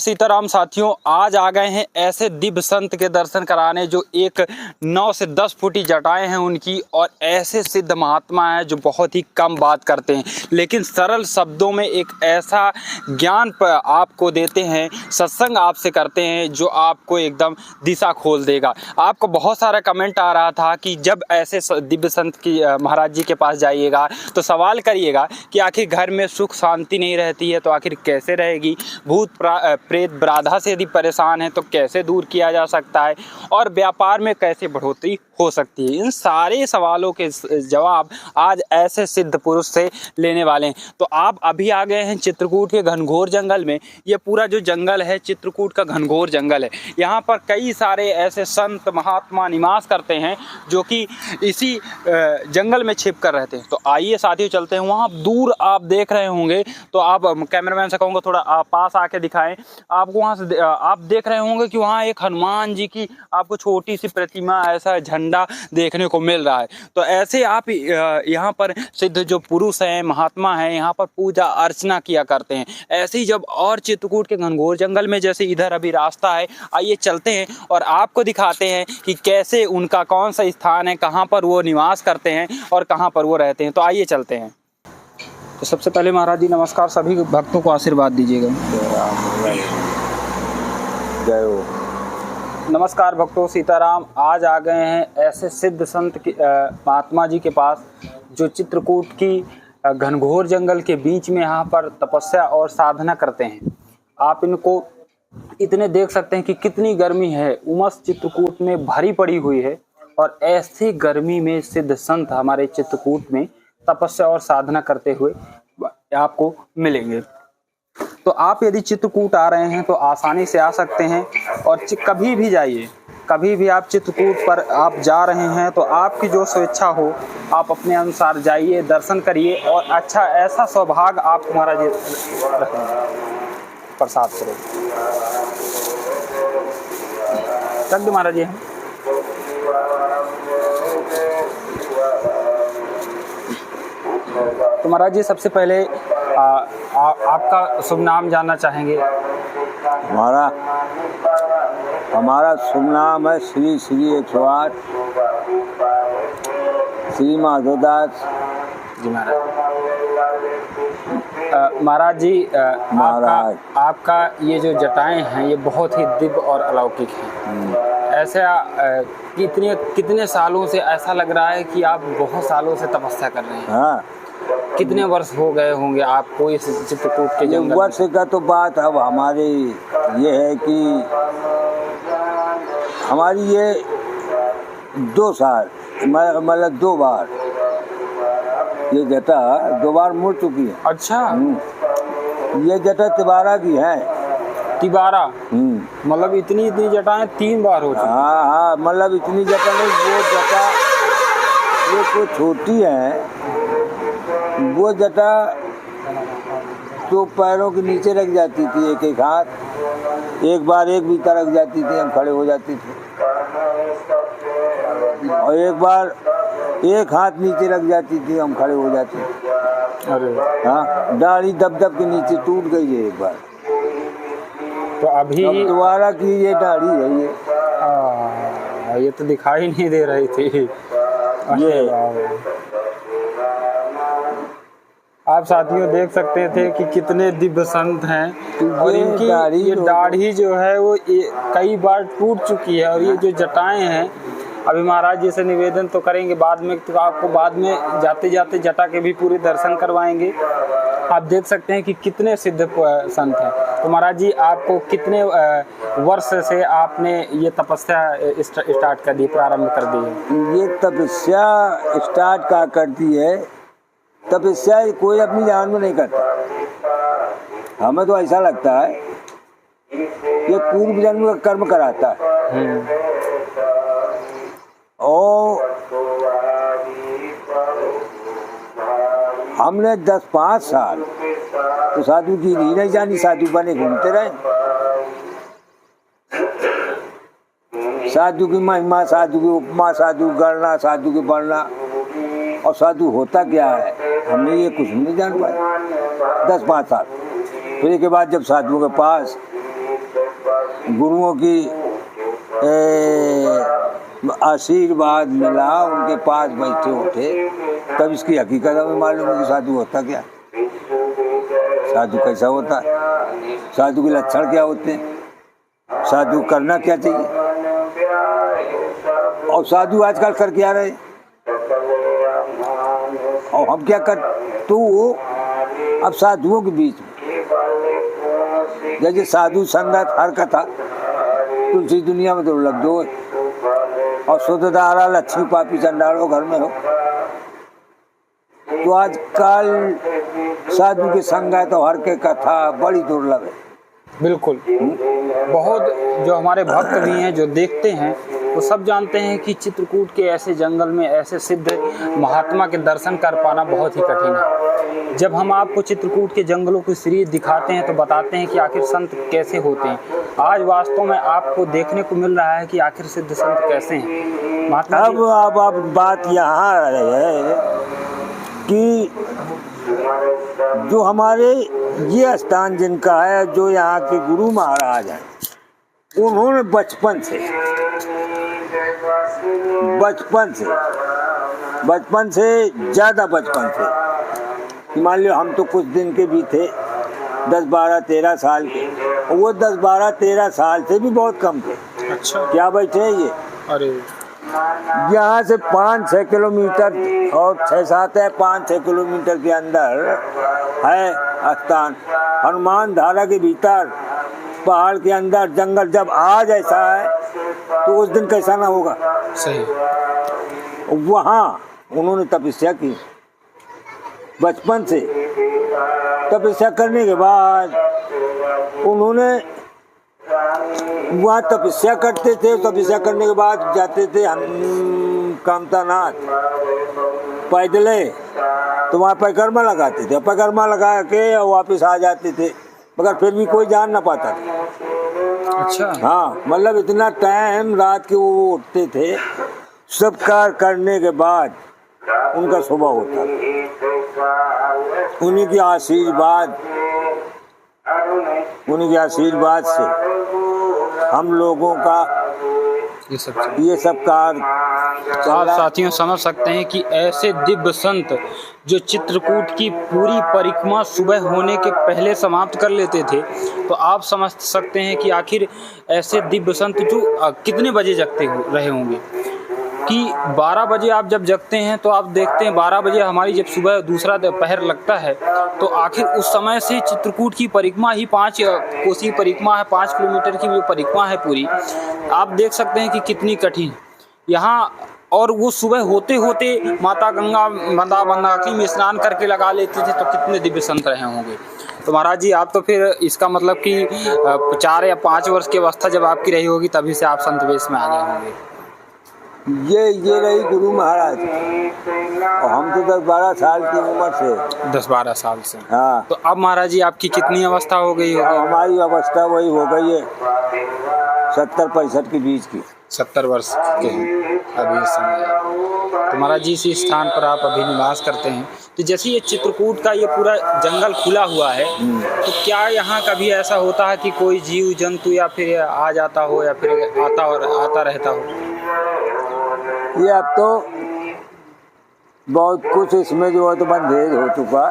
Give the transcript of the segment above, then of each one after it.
सीताराम साथियों, आज आ गए हैं ऐसे दिव्य संत के दर्शन कराने जो एक 9 से 10 फुटी जटाएं हैं उनकी, और ऐसे सिद्ध महात्मा हैं जो बहुत ही कम बात करते हैं लेकिन सरल शब्दों में एक ऐसा ज्ञान आपको देते हैं, सत्संग आपसे करते हैं जो आपको एकदम दिशा खोल देगा। आपको बहुत सारा कमेंट आ रहा था कि जब ऐसे दिव्य संत की महाराज जी के पास जाइएगा तो सवाल करिएगा कि आखिर घर में सुख शांति नहीं रहती है तो आखिर कैसे रहेगी, भूत प्रेत बाधा से यदि परेशान है तो कैसे दूर किया जा सकता है, और व्यापार में कैसे बढ़ोतरी हो सकती है। इन सारे सवालों के जवाब आज ऐसे सिद्ध पुरुष से लेने वाले हैं। तो आप अभी आ गए हैं चित्रकूट के घनघोर जंगल में। ये पूरा जो जंगल है चित्रकूट का घनघोर जंगल है। यहाँ पर कई सारे ऐसे संत महात्मा निवास करते हैं जो कि इसी जंगल में छिप कर रहते हैं। तो आइए साथियों चलते हैं वहाँ दूर। आप देख रहे होंगे तो आप कैमरामैन से कहूँगा थोड़ा पास आके दिखाएं। आपको वहाँ से आप देख रहे होंगे कि वहाँ एक हनुमान जी की आपको छोटी सी प्रतिमा, ऐसा झंडा देखने को मिल रहा है। तो ऐसे आप यहाँ पर सिद्ध जो पुरुष हैं, महात्मा हैं, यहाँ पर पूजा अर्चना किया करते हैं। ऐसे ही जब और चित्रकूट के घनघोर जंगल में जैसे इधर अभी रास्ता है, आइए चलते हैं और आपको दिखाते हैं कि कैसे उनका कौन सा स्थान है, कहाँ पर वो निवास करते हैं और कहाँ पर वो रहते हैं। तो आइए चलते हैं। तो सबसे पहले महाराज जी नमस्कार, सभी भक्तों को आशीर्वाद दीजिएगा। जय हो। नमस्कार भक्तों, सीताराम। आज आ गए हैं ऐसे सिद्ध संत की महात्मा जी के पास जो चित्रकूट की घनघोर जंगल के बीच में यहाँ पर तपस्या और साधना करते हैं। आप इनको इतने देख सकते हैं कि कितनी गर्मी है, उमस चित्रकूट में भरी पड़ी हुई है, और ऐसी गर्मी में सिद्ध संत हमारे चित्रकूट में तपस्या और साधना करते हुए आपको मिलेंगे। तो आप यदि चित्रकूट आ रहे हैं तो आसानी से आ सकते हैं, और कभी भी जाइए, कभी भी आप चित्रकूट पर आप जा रहे हैं तो आपकी जो स्वेच्छा हो आप अपने अनुसार जाइए, दर्शन करिए, और अच्छा ऐसा सौभाग्य आप तुम्हारा जी प्रसाद करो। रख दो महाराज जी। तो महाराज जी सबसे पहले आपका शुभ नाम जानना चाहेंगे। हमारा शुभ नाम है श्री 108 श्री माधोदास जी महाराज। महाराज जी आपका ये जो जटाएं हैं ये बहुत ही दिव्य और अलौकिक हैं। ऐसा कितने सालों से ऐसा लग रहा है कि आप बहुत सालों से तपस्या कर रहे हैं। हाँ। कितने वर्ष हो गए होंगे आपको इस चित्रकूट के जंगल? वर्ष का तो बात अब हमारी ये है कि हमारी ये 2 साल मतलब 2 बार ये जटा 2 बार मुड़ चुकी है। अच्छा। ये जटा तिबारा की है। तिबारा मतलब इतनी जटाएं 3 बार हो चुकी। हाँ, मतलब इतनी जटा नहीं, वो जटा ये कोई छोटी है, वो जटा तो पैरों के नीचे रख जाती थी, एक हाथ, एक बार एक बीता रख जाती थी, हम खड़े हो जाते थे, और एक बार एक हाथ नीचे रख जाती थी, हम खड़े हो जाते थे। अरे हाँ, दाढ़ी दब के नीचे टूट गई है एक बार। तो अभी दोबारा की ये दाढ़ी है ये तो दिखाई नहीं दे रही थी। ये आप साथियों देख सकते थे कि कितने दिव्य संत हैं, और इनकी ये दाढ़ी जो है वो कई बार टूट चुकी है। और ये जो जटाएं हैं, अभी महाराज जी से निवेदन तो करेंगे बाद में, तो आपको बाद में जाते जाते जटा के भी पूरे दर्शन करवाएंगे। आप देख सकते हैं कि कितने सिद्ध संत हैं। तो महाराज जी आपको कितने वर्ष से आपने ये तपस्या स्टार्ट कर दी, प्रारंभ कर दी है? ये तपस्या स्टार्ट का करती है, तपस्या कोई अपनी जान में नहीं करता। हमें तो ऐसा लगता है ये पूर्व जन्म का कर्म कराता है। और हमने 10-5 साल तो साधु की नहीं जानी, साधु बने घूमते रहे। साधु की महिमा, साधु की उपमा, साधु गणना, साधु की बढ़ना, और साधु होता क्या है हमने ये कुछ नहीं जान पाया 10-5 साल। फिर के बाद जब साधुओं के पास गुरुओं की आशीर्वाद मिला, उनके पास बैठे उठे, तब इसकी हकीकत हमें मालूम है कि साधु होता क्या, साधु कैसा होता है, साधु के लक्षण क्या होते हैं, साधु करना क्या चाहिए। और साधु आजकल कर क्या रहे और हम क्या कर, तो अब साधुओं के बीच में जैसे साधु संगत हर कथा तुलसी दुनिया में तो लग दो और शुद्धदारा लक्ष्मी पापी चंडालो घर में हो। तो आजकल साधु के संगत और हर के कथा बड़ी दुर्लभ है। बिल्कुल, बहुत जो हमारे भक्त भी हैं जो देखते हैं वो सब जानते हैं कि चित्रकूट के ऐसे जंगल में ऐसे सिद्ध महात्मा के दर्शन कर पाना बहुत ही कठिन है। जब हम आपको चित्रकूट के जंगलों की सीरीज दिखाते हैं तो बताते हैं कि आखिर संत कैसे होते हैं। आज वास्तव में आपको देखने को मिल रहा है कि आखिर सिद्ध संत कैसे हैं। महात्मा अब बात यहाँ है कि जो हमारे ये स्थान जिनका है, जो यहाँ के गुरु महाराज हैं, उन्होंने बचपन से ज़्यादा बचपन से, मान लो हम तो कुछ दिन के भी थे, 10, 12, 13 साल के, वो 10, 12, 13 साल से भी बहुत कम थे। अच्छा, क्या बैठे हैं ये? अरे यहाँ से 5-6 किलोमीटर और 6-7 है, 5-6 किलोमीटर के अंदर है स्थान, हनुमान धारा के भीतर पहाड़ के अंदर जंगल। जब आज ऐसा है तो उस दिन कैसा ना होगा। सही। वहाँ उन्होंने तपस्या की, बचपन से तपस्या करने के बाद उन्होंने वहाँ तपस्या करते थे। तपस्या करने के बाद जाते थे हम कामतानाथ पैदले, तो वहाँ परिक्रमा लगाते थे, परिक्रमा लगा के और वापस आ जाते थे, मगर फिर भी कोई जान ना पाता था। अच्छा, हाँ, मतलब इतना टाइम रात के वो उठते थे, सब कार्य करने के बाद उनका सुबह होता था। उन्हीं के आशीर्वाद से हम लोगों का ये सब कार्य। आप साथियों समझ सकते हैं कि ऐसे दिव्य संत जो चित्रकूट की पूरी परिक्रमा सुबह होने के पहले समाप्त कर लेते थे, तो आप समझ सकते हैं कि आखिर ऐसे दिव्य संत जो कितने बजे जगते रहे होंगे। कि 12 बजे आप जब जगते हैं तो आप देखते हैं 12 बजे हमारी जब सुबह दूसरा दोपहर लगता है, तो आखिर उस समय से चित्रकूट की परिक्रमा ही 5 कोसी परिक्रमा है, 5 किलोमीटर की जो परिक्रमा है पूरी, आप देख सकते हैं कि कितनी कठिन यहाँ। और वो सुबह होते होते माता गंगा मंदाकिनी में स्नान करके लगा लेते थे, तो कितने दिव्य संत रहे होंगे। तो महाराज जी, आप तो फिर इसका मतलब कि 4 या 5 वर्ष की अवस्था जब आपकी रही होगी तभी से आप संत वेश में आ गए होंगे। ये रही गुरु महाराज, और हम तो 10-12 साल की उम्र से 10-12 साल से। हाँ। तो अब महाराज जी आपकी कितनी अवस्था हो गई होगी? हमारी अवस्था वही हो गई है 70-65 के बीच की। 70 वर्ष के अभी इस समय। तो महाराज जी इसी स्थान पर आप अभी निवास करते हैं। तो जैसे ये चित्रकूट का ये पूरा जंगल खुला हुआ है, तो क्या यहाँ कभी ऐसा होता है कि कोई जीव जंतु या फिर आ जाता हो या फिर आता रहता हो? ये अब तो बहुत कुछ इसमें जो है तो बंधेज हो चुका,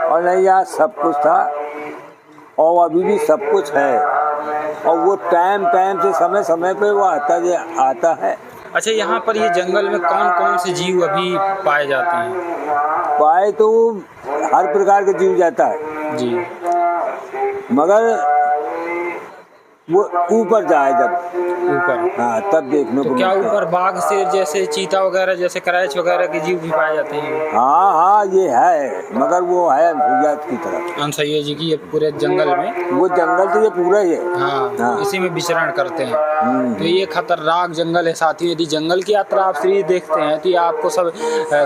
और नहीं यहाँ सब कुछ था और अभी भी सब कुछ है, और वो टाइम से समय पे वो आता है। अच्छा, यहाँ पर ये जंगल में कौन कौन से जीव अभी पाए जाते हैं? पाए तो हर प्रकार के जीव जाता है जी, मगर वो ऊपर जाए जब ऊपर, हाँ, तब देखने को क्या ऊपर बाघ शेर जैसे चीता वगैरह जैसे करैच वगैरह के जीव भी पाए जाते हैं? हाँ, ये है, मगर वो है अनसुईया की तरफ। अनसुईया जी की ये पूरे जंगल में, वो जंगल तो ये पूरा ही है। हाँ, इसी में विचरण करते हैं। तो ये खतरनाक जंगल है साथियों। यदि जंगल की यात्रा आप सीरीज देखते हैं तो ये आपको सब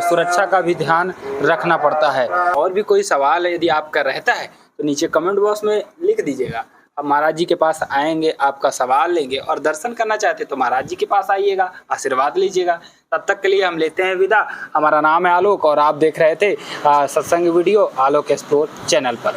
सुरक्षा का भी ध्यान रखना पड़ता है। और भी कोई सवाल है यदि आपका रहता है तो नीचे कमेंट बॉक्स में लिख दीजिएगा। अब महाराज जी के पास आएंगे, आपका सवाल लेंगे, और दर्शन करना चाहते तो महाराज जी के पास आइएगा, आशीर्वाद लीजिएगा। तब तक के लिए हम लेते हैं विदा। हमारा नाम है आलोक और आप देख रहे थे सत्संग वीडियो आलोक एक्सप्लोर चैनल पर।